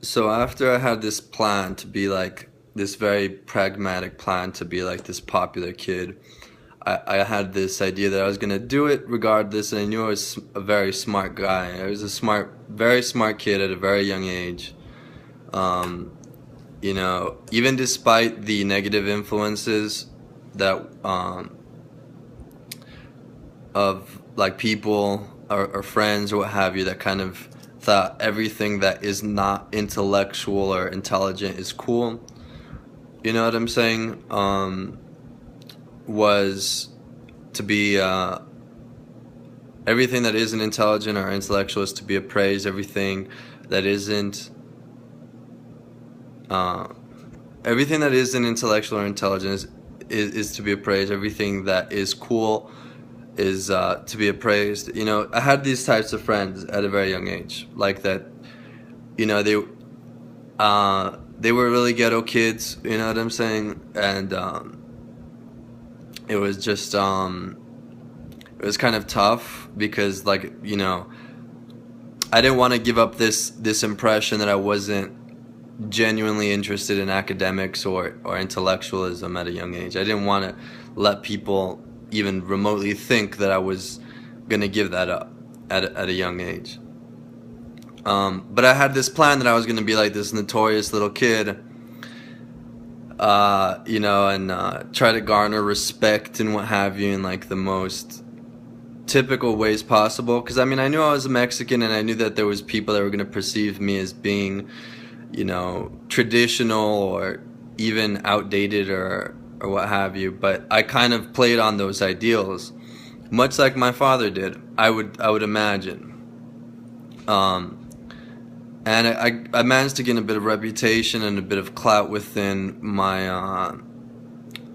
So after I had this plan to be like this very pragmatic plan to be like this popular kid, I had this idea that I was gonna do it regardless, and I knew I was a very smart guy. I was a smart, very smart kid at a very young age. Um, Even despite the negative influences that of like people or friends or what have you that kind of thought everything that is not intellectual or intelligent is cool. You know what I'm saying? Was to be everything that isn't intelligent or intellectual is to be appraised. That isn't uh, everything that isn't intellectual or intelligent is to be appraised. Everything that is cool is to be appraised. I had these types of friends at a very young age, like that. You know, they were really ghetto kids. You know what I'm saying? And it was just it was kind of tough because, like, I didn't want to give up this impression that I wasn't genuinely interested in academics or intellectualism at a young age. I didn't want to let people even remotely think that I was gonna give that up at a young age. But I had this plan that I was gonna be like this notorious little kid, and try to garner respect and what have you in like the most typical ways possible. Because I mean, I knew I was a Mexican, and I knew that there was people that were gonna perceive me as being, traditional or even outdated or what have you. But I kind of played on those ideals, much like my father did. I would imagine. Um, and I managed to gain a bit of reputation and a bit of clout within my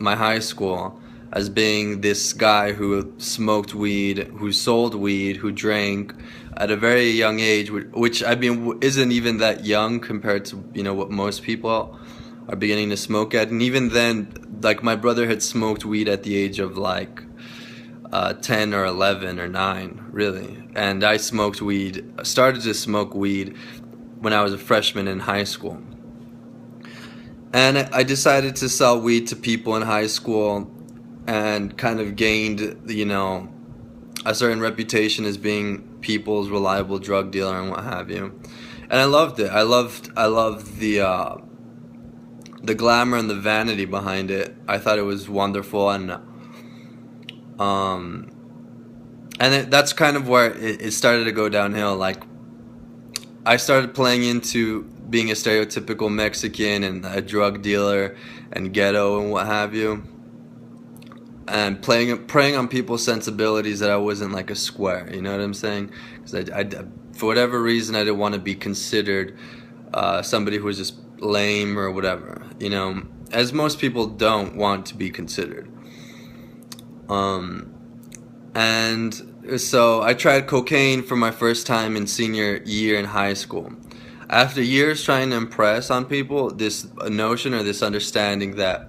high school as being this guy who smoked weed, who sold weed, who drank at a very young age, which I mean isn't even that young compared to what most people are beginning to smoke at. And even then, like my brother had smoked weed at the age of like 10 or 11 or 9, really. And I started to smoke weed when I was a freshman in high school. And I decided to sell weed to people in high school and kind of gained, a certain reputation as being people's reliable drug dealer and what have you. And I loved it. I loved the glamour and the vanity behind it. I thought it was wonderful, um, that's kind of where it started to go downhill. Like I started playing into being a stereotypical Mexican and a drug dealer and ghetto and what have you, and preying on people's sensibilities that I wasn't like a square. You know what I'm saying? Because for whatever reason, I didn't want to be considered somebody who was just lame or whatever. As most people don't want to be considered. And so I tried cocaine for my first time in senior year in high school. After years trying to impress on people, this notion or this understanding that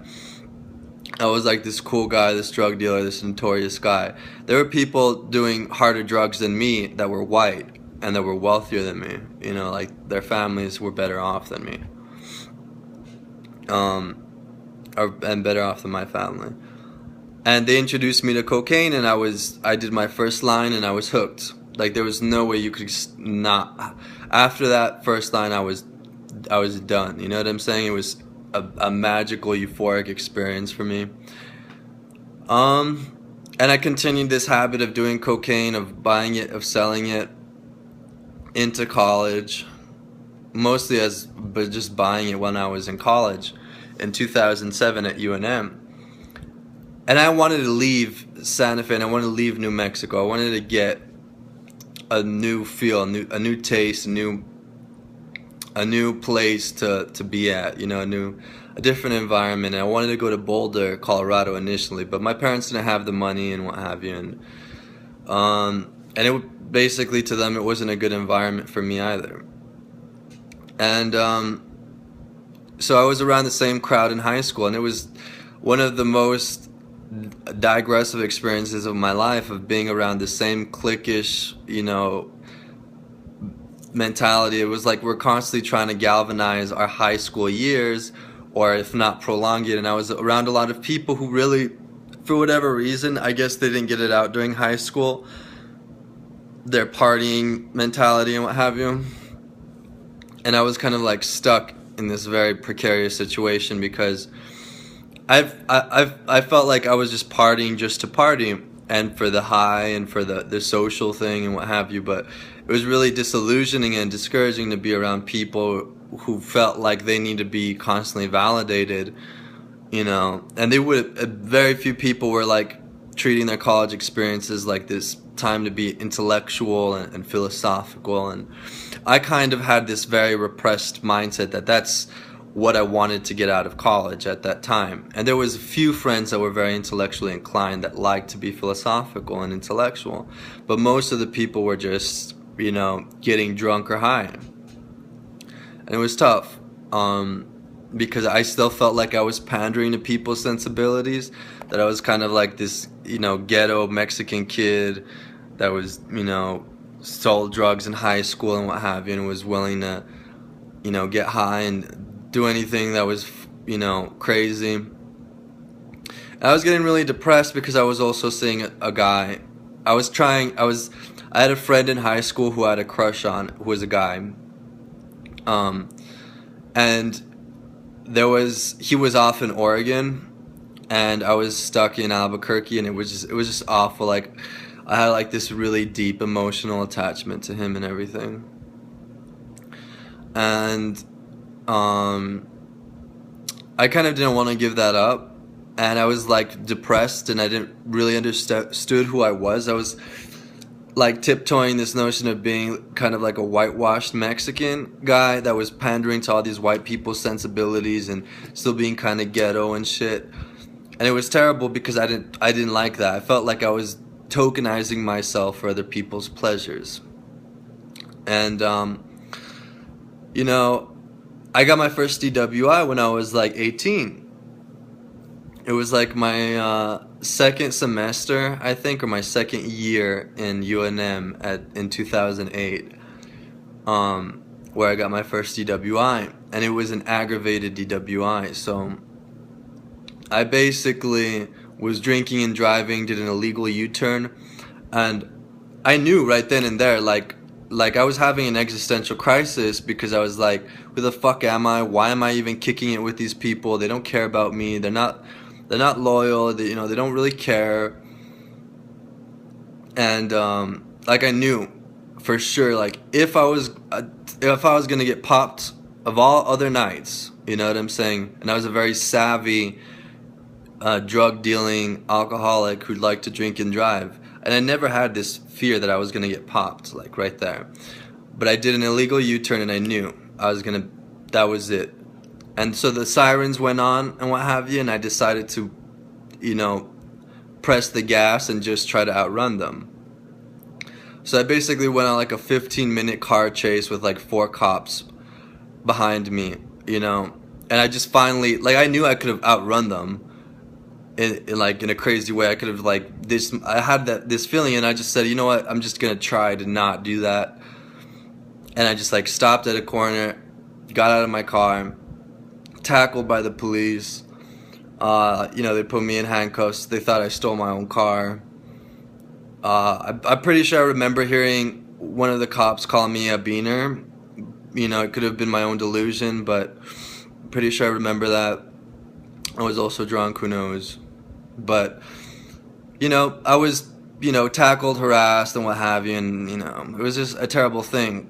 I was like this cool guy, this drug dealer, this notorious guy. There were people doing harder drugs than me that were white and that were wealthier than me. Like their families were better off than me, um, and better off than my family. And they introduced me to cocaine, and I did my first line, and I was hooked. Like there was no way you could not. After that first line, I was done. You know what I'm saying? It was a magical, euphoric experience for me. Um, and I continued this habit of doing cocaine, of buying it, of selling it into college, but just buying it when I was in college in 2007 at UNM. And I wanted to leave Santa Fe, and I wanted to leave New Mexico. I wanted to get a new feel, a new taste, a new place to be at, a different environment. And I wanted to go to Boulder, Colorado initially, but my parents didn't have the money and what have you, and basically to them it wasn't a good environment for me either. And so I was around the same crowd in high school, and it was one of the most digressive experiences of my life, of being around the same cliquish, mentality. It was like we're constantly trying to galvanize our high school years, or if not prolong it. And I was around a lot of people who really, for whatever reason, I guess they didn't get it out during high school, their partying mentality and what have you. And I was kind of like stuck in this very precarious situation because I felt like I was just partying just to party and for the high and for the social thing and what have you. But it was really disillusioning and discouraging to be around people who felt like they need to be constantly validated, you know. And they would, very few people were like treating their college experiences like this time to be intellectual and philosophical. And I kind of had this very repressed mindset that that's what I wanted to get out of college at that time. And there was a few friends that were very intellectually inclined that liked to be philosophical and intellectual, but most of the people were just, you know, getting drunk or high. And it was tough, because I still felt like I was pandering to people's sensibilities, that I was kind of like this, you know, ghetto Mexican kid that was, you know, sold drugs in high school and what have you, and was willing to, you know, get high and do anything that was, you know, crazy. And I was getting really depressed because I was also seeing a guy. I had a friend in high school who I had a crush on, who was a guy. And he was off in Oregon, and I was stuck in Albuquerque, and it was just awful. Like, I had like this really deep emotional attachment to him and everything. And I kind of didn't want to give that up, and I was like depressed, and I didn't really understood who I was. I was like tiptoeing this notion of being kind of like a whitewashed Mexican guy that was pandering to all these white people's sensibilities and still being kind of ghetto and shit. And it was terrible because I didn't like that. I felt like I was tokenizing myself for other people's pleasures. And you know, I got my first DWI when I was like 18. It was like my second semester, I think, or my second year in UNM in 2008, where I got my first DWI, and it was an aggravated DWI. So I basically was drinking and driving, did an illegal U-turn, and I knew right then and there, like I was having an existential crisis, because I was like, who the fuck am I? Why am I even kicking it with these people? They don't care about me. They're not loyal. They don't really care. And like, I knew for sure, like, if I was gonna get popped of all other nights, you know what I'm saying? And I was a very savvy drug dealing alcoholic who'd like to drink and drive. And I never had this fear that I was gonna get popped, like, right there. But I did an illegal U-turn, and I knew that was it. And so the sirens went on and what have you, and I decided to, you know, press the gas and just try to outrun them. So I basically went on like a 15-minute car chase with like 4 cops behind me, you know. And I just finally, like, I knew I could have outrun them in a crazy way. I could have, like, I had this feeling, and I just said, you know what, I'm just gonna try to not do that. And I just like stopped at a corner, got out of my car, tackled by the police. You know, they put me in handcuffs. They thought I stole my own car. I'm pretty sure I remember hearing one of the cops call me a beaner. You know, it could have been my own delusion, but I'm pretty sure I remember that. I was also drunk, who knows. But, you know, I was, you know, tackled, harassed, and what have you, and, you know, it was just a terrible thing.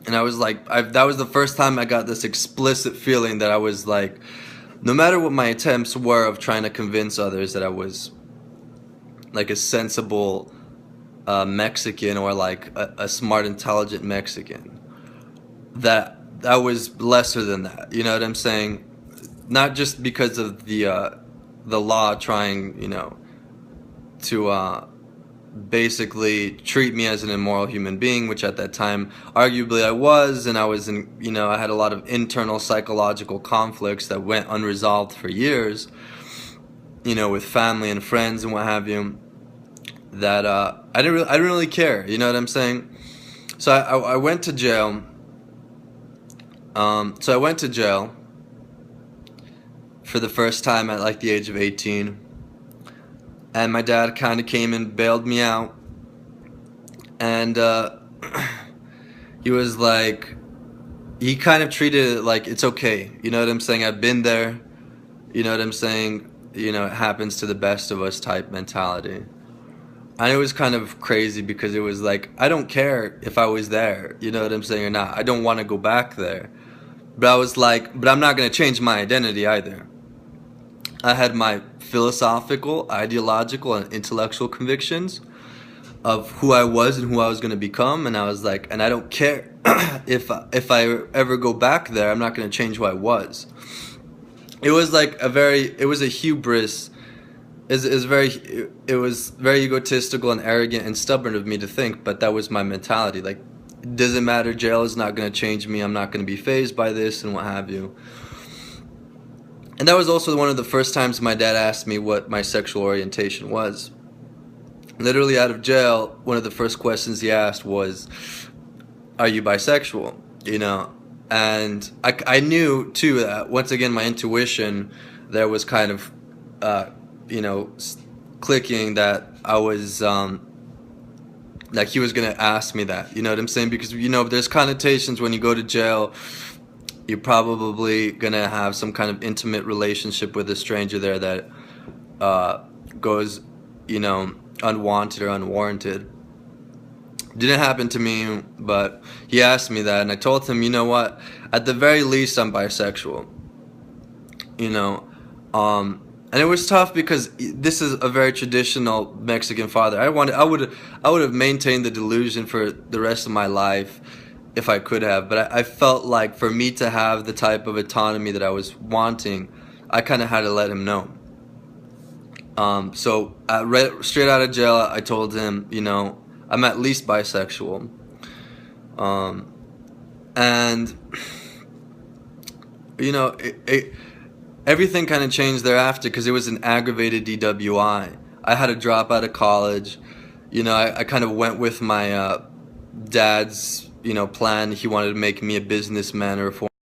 And I was like, that was the first time I got this explicit feeling that I was like, no matter what my attempts were of trying to convince others that I was like a sensible Mexican, or like a smart, intelligent Mexican, that I was lesser than that. You know what I'm saying? Not just because of the law trying, you know, to basically treat me as an immoral human being, which at that time arguably I was, and I was in, you know, I had a lot of internal psychological conflicts that went unresolved for years, you know, with family and friends and what have you, that I didn't really care, you know what I'm saying? So I went to jail. So I went to jail for the first time at like the age of 18, and my dad kind of came and bailed me out, and he was like, he kind of treated it like it's okay. You know what I'm saying? I've been there. You know what I'm saying? You know, it happens to the best of us type mentality. And it was kind of crazy because it was like, I don't care if I was there, you know what I'm saying, or not. I don't want to go back there. But I was like, but I'm not going to change my identity either. I had my philosophical, ideological, and intellectual convictions of who I was and who I was going to become. And I was like, and I don't care if I ever go back there, I'm not going to change who I was. It was like it was a hubris. It was very egotistical and arrogant and stubborn of me to think, but that was my mentality. Like, it doesn't matter, jail is not going to change me, I'm not going to be fazed by this and what have you. And that was also one of the first times my dad asked me what my sexual orientation was. Literally out of jail, one of the first questions he asked was, are you bisexual? You know, and I knew too that, once again, my intuition there was kind of you know, clicking that I was like he was gonna ask me that, you know what I'm saying? Because, you know, there's connotations when you go to jail. You're probably gonna have some kind of intimate relationship with a stranger there that goes, you know, unwanted or unwarranted. Didn't happen to me, but he asked me that, and I told him, you know what? At the very least, I'm bisexual. You know, and it was tough because this is a very traditional Mexican father. I would have maintained the delusion for the rest of my life if I could have, but I felt like for me to have the type of autonomy that I was wanting, I kind of had to let him know. So straight out of jail, I told him, you know, I'm at least bisexual, and you know, everything kind of changed thereafter because it was an aggravated DWI. I had to drop out of college. You know, I kind of went with my dad's, you know, plan. He wanted to make me a businessman or a